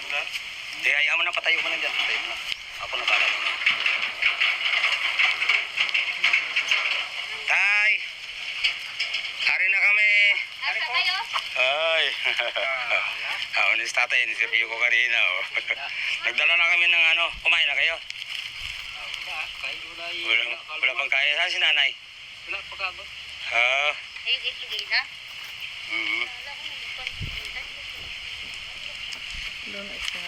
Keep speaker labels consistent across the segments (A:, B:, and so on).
A: Hindi, ayaw mo na, patayo mo na dyan. Patayo mo na. Ako na pala mo na. Tay! Hari na kami!
B: Asa kayo?
A: Ay! Unis tatay, nisipyo ko kanina. Oh. Nagdala na kami ng ano, kumain na kayo? Wala pang kaya. Saan si nanay?
C: Wala pa ka ba?
B: Higit-higit na?
D: Doon na isa.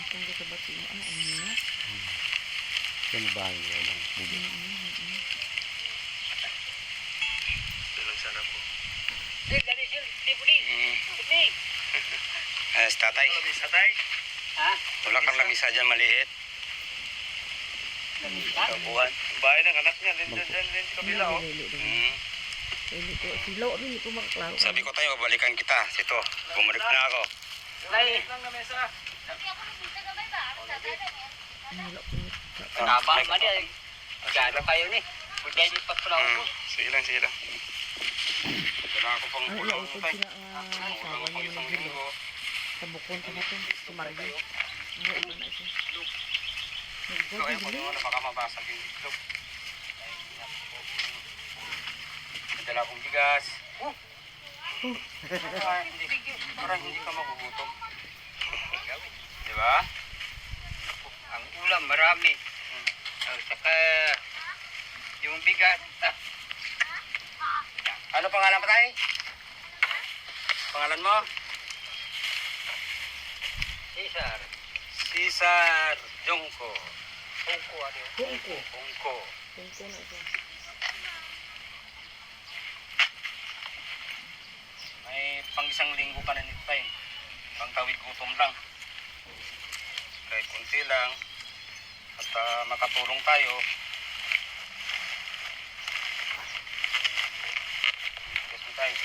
D: Itong sa bati mo. Ano niya?
A: Yan ba yung bubi? Ito lang sana po.
C: Dali, di po di.
A: Si tatay.
C: Lamisa tay? Ha?
A: Wala kang lamisa dyan maliit.
C: Lamisa?
A: Kabuhan.
C: Bahay ng anak niya, din sa kabila oh.
D: Silo, hindi ko makaklaro.
A: Sabi ko tayo, balikan kita. Sito, bumalik na ako.
C: Lay lang na mesa.
B: Hindi ako nabisa gabay ba? Ako sa dada niya.
C: Naba man yan. Gano kayo ni? Buday di pa pala ako.
A: Sige lang. Wala ako pang
D: Ano
A: ulang
D: ito
A: tay.
D: sila sawa
A: Ulang pang
D: niya
A: isang
D: ng video.
A: linggo.
D: Sa bukon sa natin. Sumaryo. Ano iba na ito?
A: Ito ay kung ano, baka mabasag yung itlog. Nadala akong bigas. Parang hindi ka magugutom. Diba?
C: Ang ulam marami. Saka yung bigat.
A: Ano pangalan mo tayo? Pangalan mo?
C: Cesar.
A: Cesar Jongko.
C: Pungko ano yun?
D: Pungko.
A: Pungko.
D: Pungko na ito.
A: May pang isang linggo ka na nito tayo. Pang tawid gutom lang. Kahit kunti lang. At makatulong tayo. Yes mo tayo.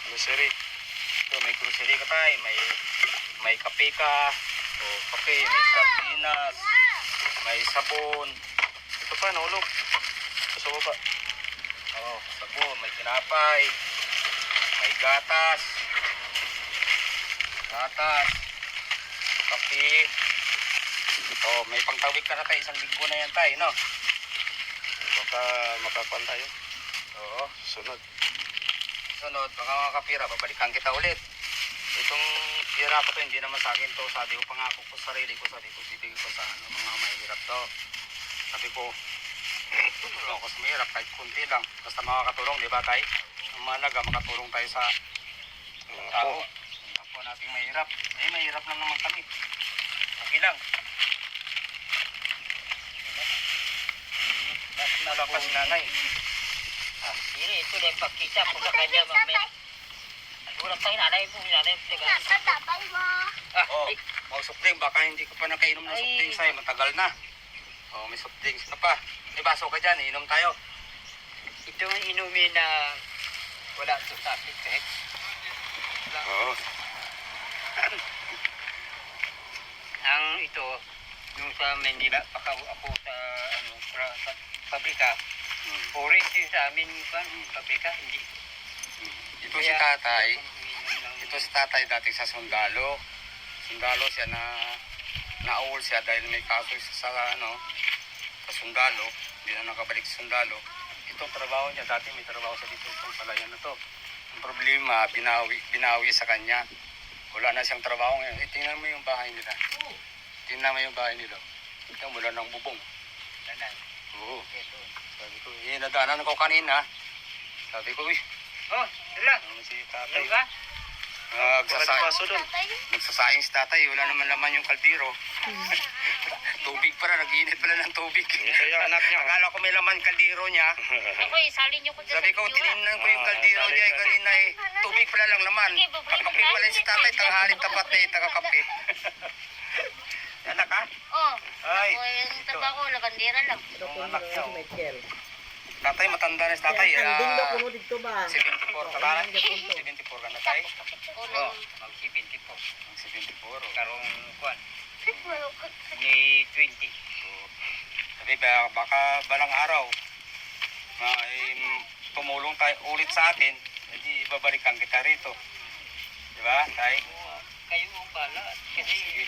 A: Grocery. Ito, may grocery ka tayo. May kape ka. O kape, may sardinas. May sabon. Ito pa, nahulog. Sa baba. Oh, sabon, may tinapay. May gatas. Kape. Oh, may pangtawid ka na tayo. Isang linggo na yan tayo, no? Baka makakuan tayo. Oo, sunod. Baka makakapira. Babalikan kita ulit. Itong pira ko to, hindi naman sa akin to. Sabi ko, pangako ko sa sarili ko. Sabi ko, bibigay ko sa mga mahirap to. Sabi ko, tulong ako sa mahirap kahit kunti lang. Basta makakatulong, di ba tayo? Ang mahalaga, makatulong tayo sa tao. Kapwa nating mahirap. Eh, mahirap lang naman kami. Okay lang. Nalapas si nanay.
C: Ini itu dia pakita po sa kanya mamaya. Wala tayo nanay mo.
B: Nasa tatay mo.
A: Oh, mau supling. Baka hindi ka pa nakainom ng supling sa'yo. Matagal na. Oh, may supling ka pa. May baso ka dyan. Inom tayo.
C: Ito ang inumin na wala ito sa akin kahit.
A: Oo.
C: Ang ito, yung sa Manila, ako sa pabrika. Orange yung sa amin pabrika, hindi.
A: Ito si tatay. Ito si tatay dati sa sundalo. Sundalo siya na-awol siya dahil may kaso sa sa sundalo. Hindi na nakabalik sa sundalo. Ito trabaho niya. Dati may trabaho siya dito sa palayan na to. Ang problema, binawi sa kanya. Wala na siyang trabaho ngayon. Tingnan mo yung bahay nila. Tingnan mo yung bahay nila. Ito mula ng bubong. Oo. Sabi ko, nadaanan ko kanina. Sabi ko,
C: Oh, dala.
A: si tatay.
C: Ano ka?
A: Nagsasaing si tatay. Wala naman laman yung kaldero. Tubig pala, nag-iinit pala ng tubig.
C: Kaya anak niya.
A: Akala ko may laman kaldero niya.
B: Ako, isalin niyo ko dyan
A: Sabi ko, tinignan ko yung kaldero niya kanina eh. Tubig pala lang laman. Kakape pala si tatay, tanghaling tapat na takakape. Anak ka?
B: Oh.
A: Ay.
B: Ako, yung trabaho, lagandera lang.
D: Ito po si Michael.
A: Tatay, matanda na si tatay.
D: Kanding daw puno dito ba?
A: 74 ka ba? 74 ka na tayo?
B: Oh,
C: Mag-70 po.
A: 74.
C: Karong kuan. Ni 20.
A: Sabi baka balang araw, tumulong tayo ulit sa atin, hindi babalikan kita rito. Di ba, tay?
C: Kayo ang bala. Kasi
A: Sige.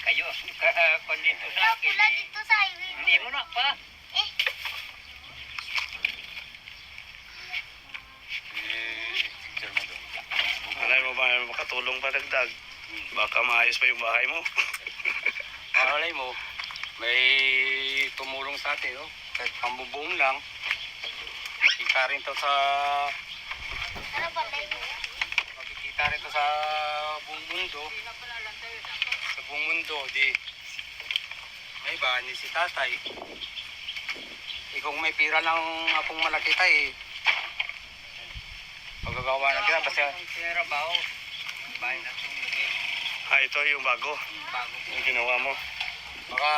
C: kayo ang kondito sa akin.
B: Pula dito sa highway.
C: Hindi mo na pa.
A: Picture mo doon.
E: Malay mo ba makatulong pa dagdag? Baka maayos pa yung bahay mo.
A: Malay mo, may tumulong sa atin, no? Kahit pambubong lang. Makikita rin to sa
B: Ano ba, Lay?
A: makikita rin to sa buong mundo. Sa buong mundo, di. May ba ni si tatay? Kung may pira lang akong malaki tay, magagawa na kita basta
C: Ang pera ba o? Bahay na tumigil.
E: Ito yung bago.
C: Bago.
E: Yung ginawa mo.
A: baka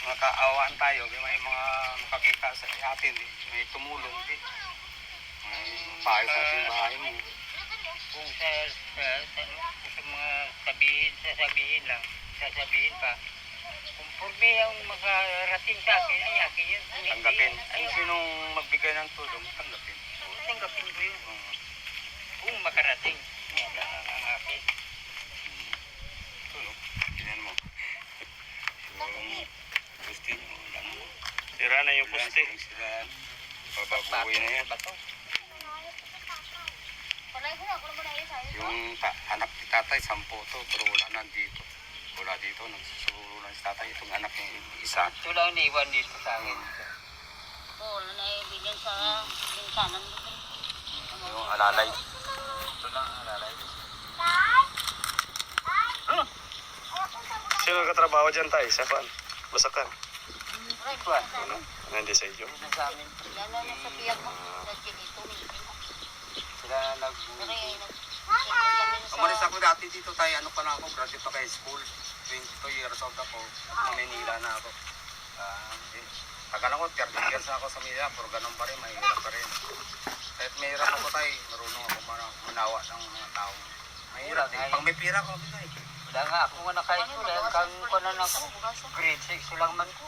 A: makaawaan tayo, may mga makakita sa atin, may tumulong din. May paayos natin yung bahay mo.
C: Kung sa mga sasabihin pa, kung purbe ang makarating sa akin, ay akin yun. Kung hindi,
A: Tanggapin. Ay,
C: ayaw.
A: sinong magbigay ng tulong, tanggapin.
C: Tanggapin ko yun. Kung makarating, yan lang ang akin.
A: Tulong. Tingnan mo. Yung gusto nyo lang.
E: Tira na yung poste.
A: Sila, bababuwi na yan.
C: Bato.
B: Palay ko na, kung ba na yun sa highway?
A: Yung anak ni tatay, 10 to, pero wala nandito. Wala dito, nagsusulo lang si tatay. Itong anak niya, isa.
C: Ito lang naiwan dito sa akin.
B: Oo, naibilin sa binsanan dito.
A: Yung alalay. Ito lang ang alalay.
E: Sino katrabaho dyan tayo? Sa pan? Basakan?
B: Right, ano?
E: Hindi sa iyo.
C: Ito na sa amin.
B: Yan na sa piyag mo. Lagi dito, meeting.
A: Sila nag...
B: Pero
A: Umalis ako dati dito tayo, ano pa na ako, graduate pa kay school. 22 years old ako, Manila na ako. Tagal ako, 30 years na ako sa Manila, pero ganun pa rin, mahirap pa rin. Kahit mahirap ako tayo, marunong ako manawa ng mga tao. Mahirap din. Pag may pira ko, bigay.
C: Wala nga ako nga nakain ko. Dahil kang ko na ako. Grade 6 lang man ko.